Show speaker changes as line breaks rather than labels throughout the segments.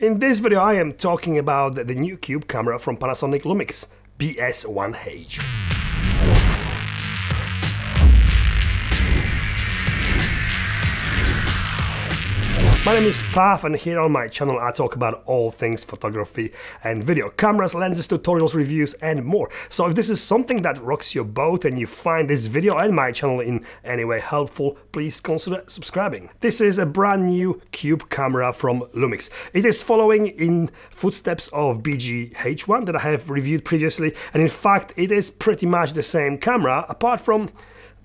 In this video I am talking about the new cube camera from Panasonic Lumix BS1H. My name is Pav, and here on my channel I talk about all things photography and video, cameras, lenses, tutorials, reviews and more. So if this is something that rocks your boat and you find this video and my channel in any way helpful, please consider subscribing. This is a brand new cube camera from Lumix. It is following in footsteps of BGH1 that I have reviewed previously, and in fact it is pretty much the same camera apart from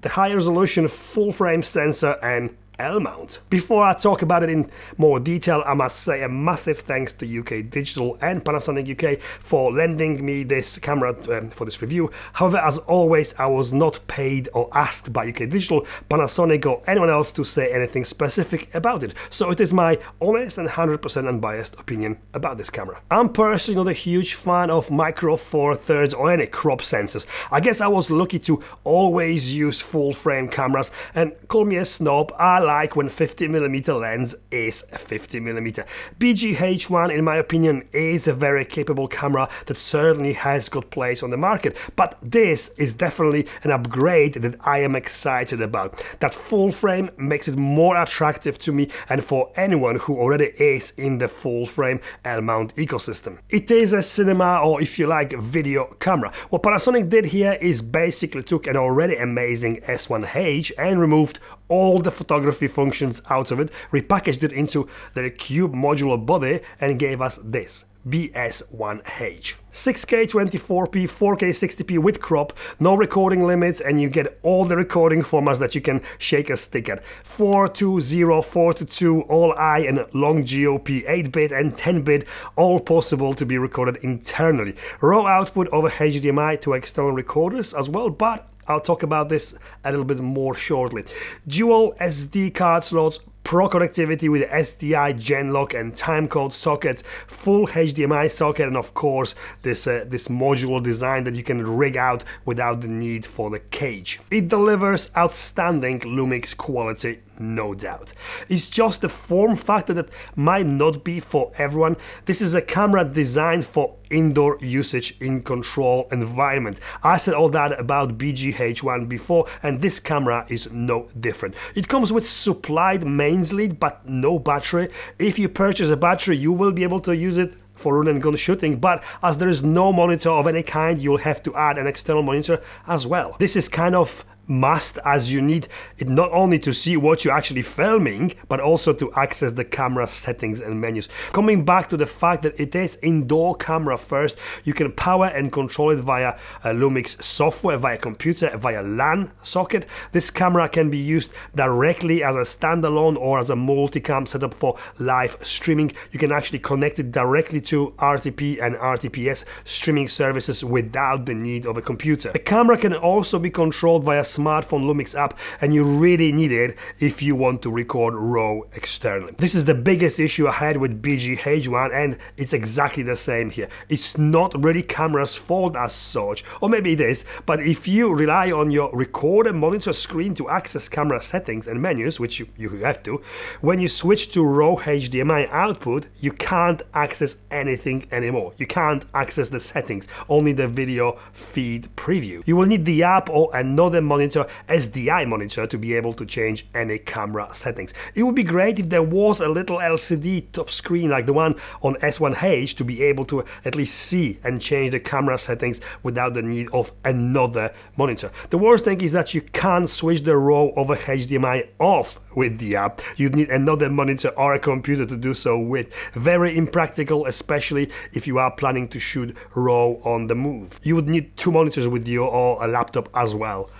the high resolution full frame sensor and L-mount. Before I talk about it in more detail, I must say a massive thanks to UK Digital and Panasonic UK for lending me this camera for this review. However, as always, I was not paid or asked by UK Digital, Panasonic or anyone else to say anything specific about it. So it is my honest and 100% unbiased opinion about this camera. I'm personally not a huge fan of micro four thirds or any crop sensors. I guess I was lucky to always use full frame cameras, and call me a snob, I like when 50mm lens is 50mm. BGH1, in my opinion, is a very capable camera that certainly has got place on the market, but this is definitely an upgrade that I am excited about. That full frame makes it more attractive to me and for anyone who already is in the full frame L-mount ecosystem. It is a cinema, or if you like, video camera. What Panasonic did here is basically took an already amazing S1H and removed all the photography functions out of it, repackaged it into the cube modular body and gave us this BS1H. 6K 24p, 4K 60p with crop, no recording limits, and you get all the recording formats that you can shake a stick at. 420, 422, all I and long GOP, 8-bit and 10-bit, all possible to be recorded internally. Raw output over HDMI to external recorders as well, but I'll talk about this a little bit more shortly. Dual SD card slots, Pro connectivity with SDI, Genlock and timecode sockets, full HDMI socket, and of course this modular design that you can rig out without the need for the cage. It delivers outstanding Lumix quality, no doubt. It's just the form factor that might not be for everyone. This is a camera designed for indoor usage in control environment. I said all that about BGH1 before, and this camera is no different. It comes with supplied mains lead but no battery. If you purchase a battery, you will be able to use it for run and gun shooting, but as there is no monitor of any kind, you'll have to add an external monitor as well. This is kind of must, as you need it not only to see what you're actually filming, but also to access the camera settings and menus. Coming back to the fact that it is indoor camera first, you can power and control it via a Lumix software, via computer, via LAN socket. This camera can be used directly as a standalone or as a multicam setup for live streaming. You can actually connect it directly to RTP and RTPS streaming services without the need of a computer. The camera can also be controlled via smartphone Lumix app, and you really need it if you want to record RAW externally. This is the biggest issue I had with BGH1, and it's exactly the same here. It's not really camera's fault as such, or maybe it is, but if you rely on your recorder monitor screen to access camera settings and menus, which you have to, when you switch to RAW HDMI output, you can't access anything anymore. You can't access the settings, only the video feed preview. You will need the app or another monitor, SDI monitor, to be able to change any camera settings. It would be great if there was a little LCD top screen like the one on S1H to be able to at least see and change the camera settings without the need of another monitor. The worst thing is that you can't switch the RAW over HDMI off with the app. You'd need another monitor or a computer to do so with. Very impractical, especially if you are planning to shoot RAW on the move. You would need two monitors with you or a laptop as well.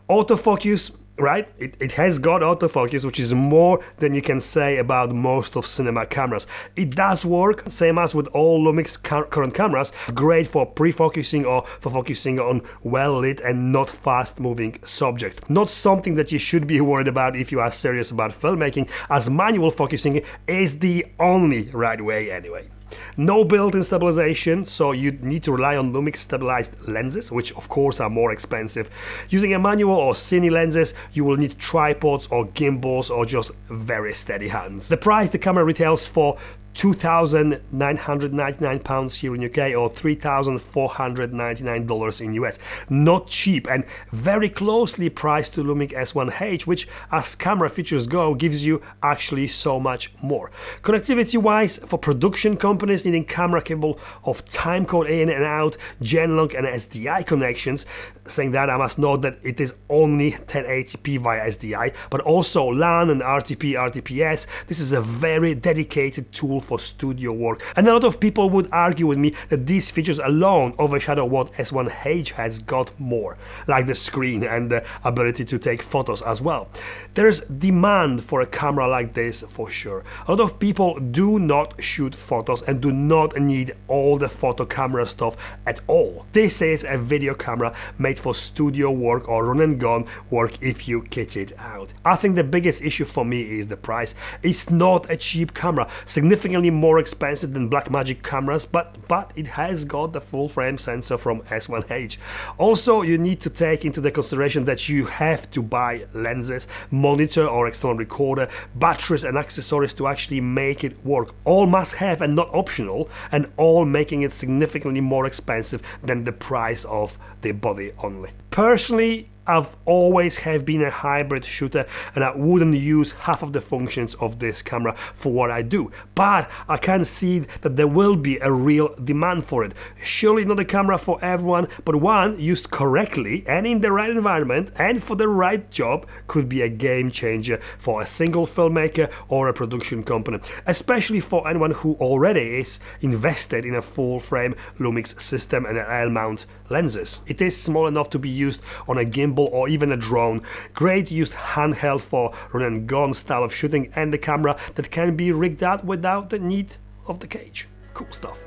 Autofocus, right? It has got autofocus, which is more than you can say about most of cinema cameras. It does work, same as with all Lumix current cameras, great for pre-focusing or for focusing on well-lit and not fast-moving subjects. Not something that you should be worried about if you are serious about filmmaking, as manual focusing is the only right way anyway. No built-in stabilization, so you need to rely on Lumix stabilized lenses, which of course are more expensive. Using a manual or cine lenses, you will need tripods or gimbals or just very steady hands. The price the camera retails for £2,999 here in UK or $3,499 in US. Not cheap and very closely priced to Lumix BS1H, which as camera features go gives you actually so much more. Connectivity wise, for production companies needing camera capable of timecode in and out, Genlock and SDI connections, saying that I must note that it is only 1080p via SDI, but also LAN and RTP, RTPS. This is a very dedicated tool for studio work, and a lot of people would argue with me that these features alone overshadow what BS1H has got more, like the screen and the ability to take photos as well. There's demand for a camera like this for sure. A lot of people do not shoot photos and do not need all the photo camera stuff at all. This is a video camera made for studio work or run and gun work if you kit it out. I think the biggest issue for me is the price. It's not a cheap camera, significantly more expensive than Blackmagic cameras, but it has got the full frame sensor from BS1H. Also, you need to take into the consideration that you have to buy lenses, monitor or external recorder, batteries and accessories to actually make it work. All must have and not optional, and all making it significantly more expensive than the price of the body only. Personally, I've always have been a hybrid shooter and I wouldn't use half of the functions of this camera for what I do, but I can see that there will be a real demand for it. Surely not a camera for everyone, but one used correctly and in the right environment and for the right job could be a game changer for a single filmmaker or a production company, especially for anyone who already is invested in a full frame Lumix system and L mount lenses. It is small enough to be used on a gimbal or even a drone, great used handheld for run and gun style of shooting, and the camera that can be rigged out without the need of the cage. Cool stuff.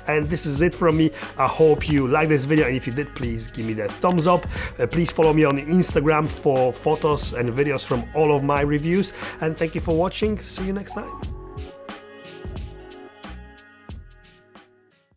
And this is it from me. I hope you liked this video, and if you did, please give me the thumbs up. Please follow me on Instagram for photos and videos from all of my reviews, and thank you for watching. See you next time.